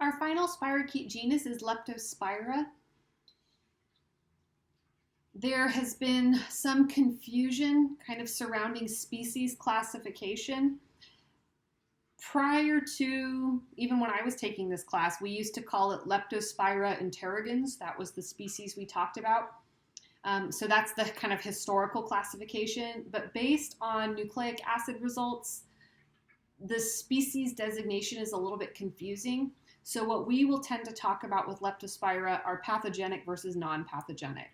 Our final spirochete genus is Leptospira. There has been some confusion kind of surrounding species classification. Prior to, even when I was taking this class, we used to call it Leptospira interrogans. That was the species we talked about. So that's the kind of historical classification. But based on nucleic acid results, the species designation is a little bit confusing. So what we will tend to talk about with Leptospira are pathogenic versus non-pathogenic.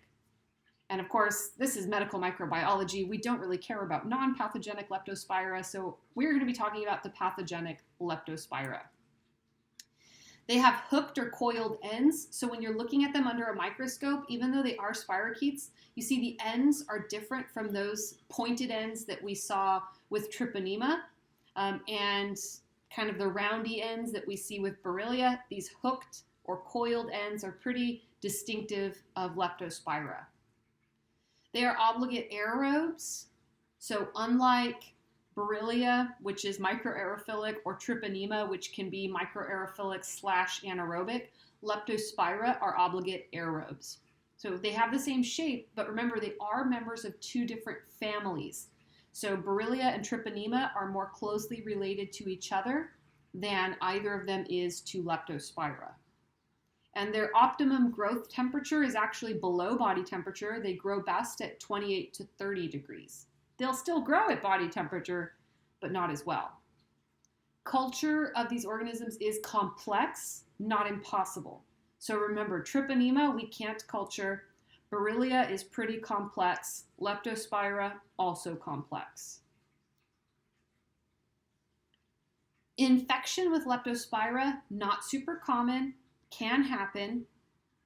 And of course, this is medical microbiology. We don't really care about non-pathogenic Leptospira, so we're going to be talking about the pathogenic Leptospira. They have hooked or coiled ends, so when you're looking at them under a microscope, even though they are spirochetes, you see the ends are different from those pointed ends that we saw with Treponema, and kind of the roundy ends that we see with Borrelia. These hooked or coiled ends are pretty distinctive of Leptospira. They are obligate aerobes, so unlike Borrelia, which is microaerophilic, or Treponema, which can be microaerophilic / anaerobic, Leptospira are obligate aerobes. So they have the same shape, but remember they are members of two different families. So Borrelia and Treponema are more closely related to each other than either of them is to Leptospira. And their optimum growth temperature is actually below body temperature. They grow best at 28 to 30 degrees. They'll still grow at body temperature, but not as well. Culture of these organisms is complex, not impossible. So remember, Treponema we can't culture. Borrelia is pretty complex. Leptospira, also complex. Infection with Leptospira, not super common, can happen,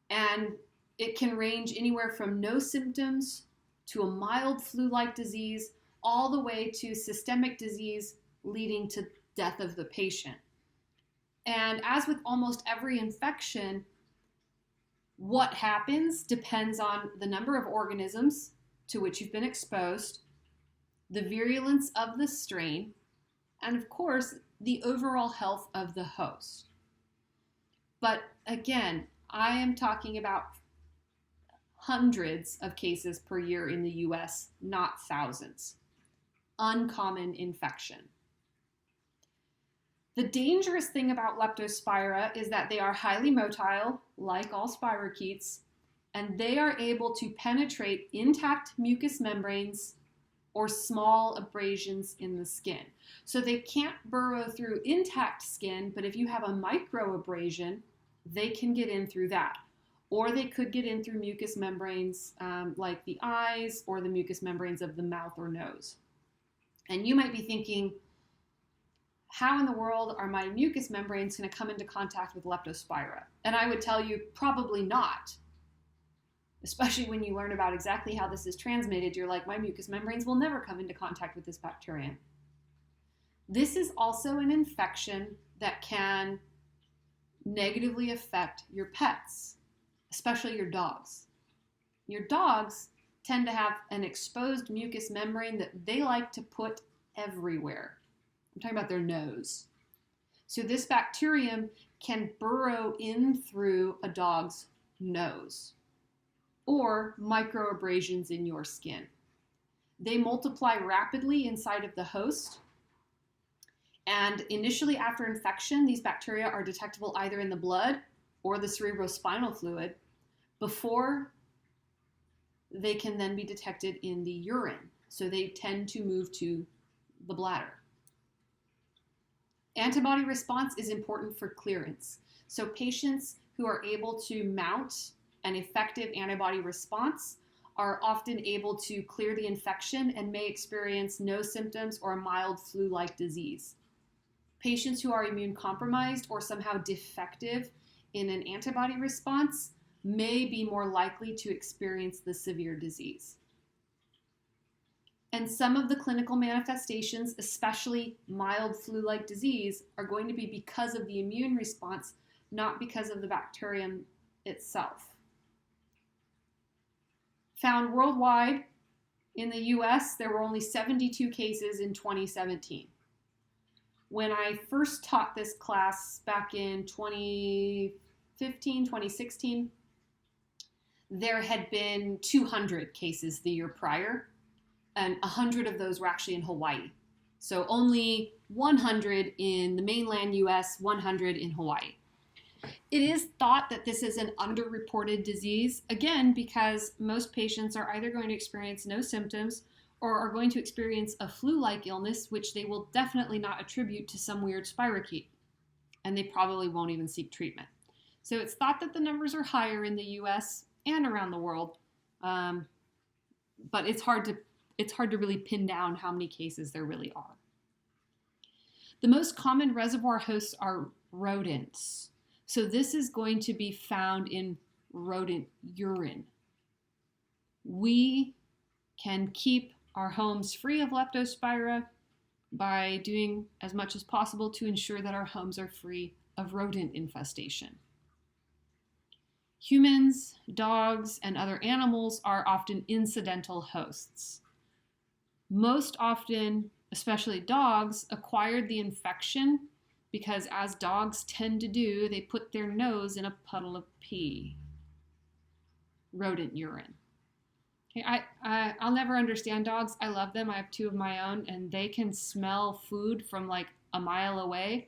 and it can range anywhere from no symptoms to a mild flu-like disease, all the way to systemic disease leading to death of the patient. And as with almost every infection, what happens depends on the number of organisms to which you've been exposed, the virulence of the strain, and of course, the overall health of the host. But again, I am talking about hundreds of cases per year in the US, not thousands. Uncommon infection. The dangerous thing about Leptospira is that they are highly motile, like all spirochetes, and they are able to penetrate intact mucous membranes or small abrasions in the skin. So they can't burrow through intact skin, but if you have a microabrasion, they can get in through that. Or they could get in through mucous membranes like the eyes or the mucous membranes of the mouth or nose. And you might be thinking, how in the world are my mucous membranes going to come into contact with Leptospira? And I would tell you, probably not. Especially when you learn about exactly how this is transmitted, you're like, my mucous membranes will never come into contact with this bacterium. This is also an infection that can negatively affect your pets, especially your dogs. Your dogs tend to have an exposed mucous membrane that they like to put everywhere. I'm talking about their nose. So this bacterium can burrow in through a dog's nose or microabrasions in your skin. They multiply rapidly inside of the host. And initially after infection, these bacteria are detectable either in the blood or the cerebrospinal fluid before they can then be detected in the urine. So they tend to move to the bladder. Antibody response is important for clearance. So patients who are able to mount an effective antibody response are often able to clear the infection and may experience no symptoms or a mild flu-like disease. Patients who are immune compromised or somehow defective in an antibody response may be more likely to experience the severe disease. And some of the clinical manifestations, especially mild flu-like disease, are going to be because of the immune response, not because of the bacterium itself. Found worldwide, in the US, there were only 72 cases in 2017. When I first taught this class back in 2015, 2016, there had been 200 cases the year prior, and 100 of those were actually in Hawaii. So only 100 in the mainland US, 100 in Hawaii. It is thought that this is an underreported disease, again, because most patients are either going to experience no symptoms or are going to experience a flu-like illness, which they will definitely not attribute to some weird spirochete, and they probably won't even seek treatment. So it's thought that the numbers are higher in the US and around the world, but it's hard to really pin down how many cases there really are. The most common reservoir hosts are rodents. So this is going to be found in rodent urine. We can keep our homes free of Leptospira by doing as much as possible to ensure that our homes are free of rodent infestation. Humans, dogs, and other animals are often incidental hosts. Most often, especially dogs, acquired the infection because, as dogs tend to do, they put their nose in a puddle of pee. Rodent urine. Okay, I'll never understand dogs. I love them. I have 2 of my own, and they can smell food from like a mile away,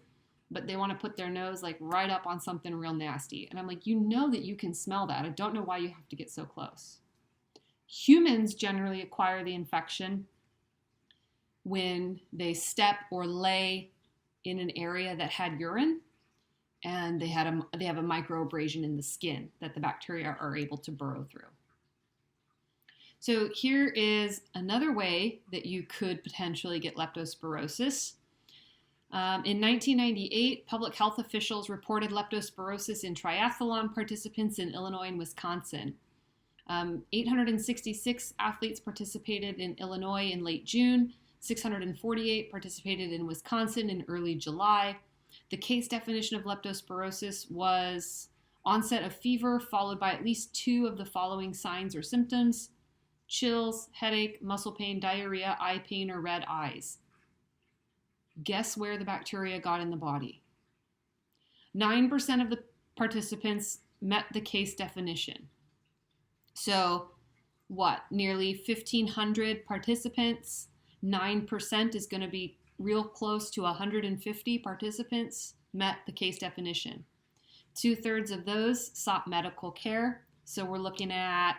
but they want to put their nose like right up on something real nasty. And I'm like, you know that you can smell that. I don't know why you have to get so close. Humans generally acquire the infection when they step or lay in an area that had urine, and they have a microabrasion in the skin that the bacteria are able to burrow through. So here is another way that you could potentially get leptospirosis. In 1998, public health officials reported leptospirosis in triathlon participants in Illinois and Wisconsin. 866 athletes participated in Illinois in late June. 648 participated in Wisconsin in early July. The case definition of leptospirosis was onset of fever followed by at least 2 of the following signs or symptoms: chills, headache, muscle pain, diarrhea, eye pain, or red eyes. Guess where the bacteria got in the body? 9% of the participants met the case definition. So what? Nearly 1,500 participants, 9% is going to be real close to 150 participants met the case definition. 2/3 of those sought medical care. So we're looking at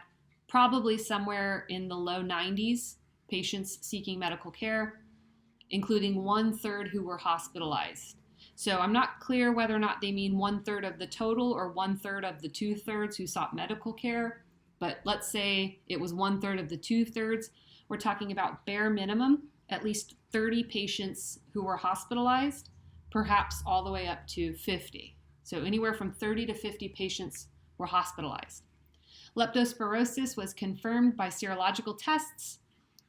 probably somewhere in the low 90s patients seeking medical care, including 1/3 who were hospitalized. So I'm not clear whether or not they mean 1/3 of the total or 1/3 of the 2/3 who sought medical care, but let's say it was 1/3 of the 2/3. We're talking about bare minimum, at least 30 patients who were hospitalized, perhaps all the way up to 50. So anywhere from 30 to 50 patients were hospitalized. Leptospirosis was confirmed by serological tests.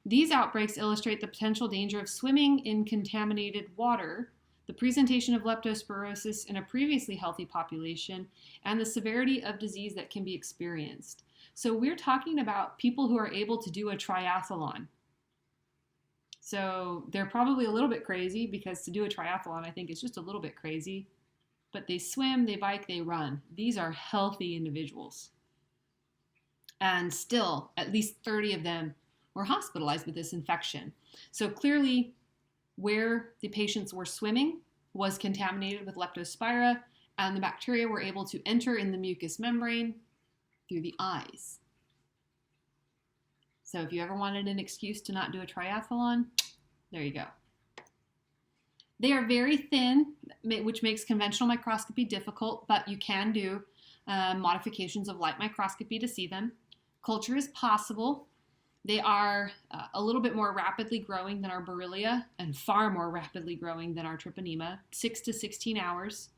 These outbreaks illustrate the potential danger of swimming in contaminated water, the presentation of leptospirosis in a previously healthy population, and the severity of disease that can be experienced. So we're talking about people who are able to do a triathlon. So they're probably a little bit crazy, because to do a triathlon, I think, is just a little bit crazy. But they swim, they bike, they run. These are healthy individuals. And still, at least 30 of them were hospitalized with this infection. So clearly, where the patients were swimming was contaminated with Leptospira, and the bacteria were able to enter in the mucous membrane through the eyes. So if you ever wanted an excuse to not do a triathlon, there you go. They are very thin, which makes conventional microscopy difficult, but you can do modifications of light microscopy to see them. Culture is possible. They are a little bit more rapidly growing than our Borrelia and far more rapidly growing than our Treponema, 6 to 16 hours.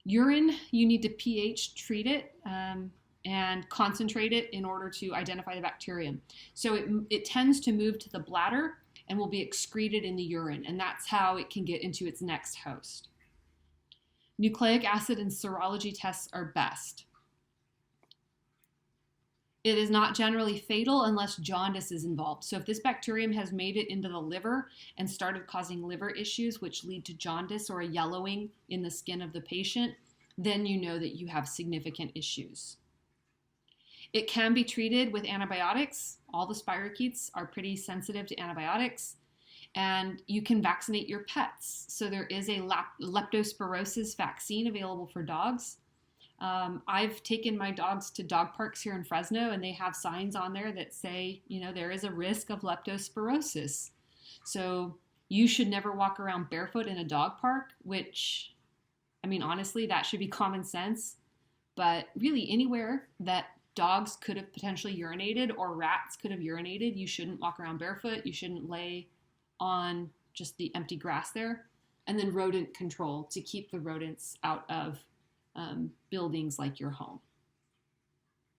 Urine, you need to pH treat it and concentrate it in order to identify the bacterium. So it tends to move to the bladder and will be excreted in the urine, and that's how it can get into its next host. Nucleic acid and serology tests are best. It is not generally fatal unless jaundice is involved. So if this bacterium has made it into the liver and started causing liver issues, which lead to jaundice or a yellowing in the skin of the patient, then you know that you have significant issues. It can be treated with antibiotics. All the spirochetes are pretty sensitive to antibiotics. And you can vaccinate your pets. So there is a leptospirosis vaccine available for dogs. I've taken my dogs to dog parks here in Fresno, and they have signs on there that say, there is a risk of leptospirosis. So you should never walk around barefoot in a dog park, which, honestly, that should be common sense. But really, anywhere that dogs could have potentially urinated or rats could have urinated, you shouldn't walk around barefoot. You shouldn't lay on just the empty grass there. And then rodent control to keep the rodents out of buildings like your home.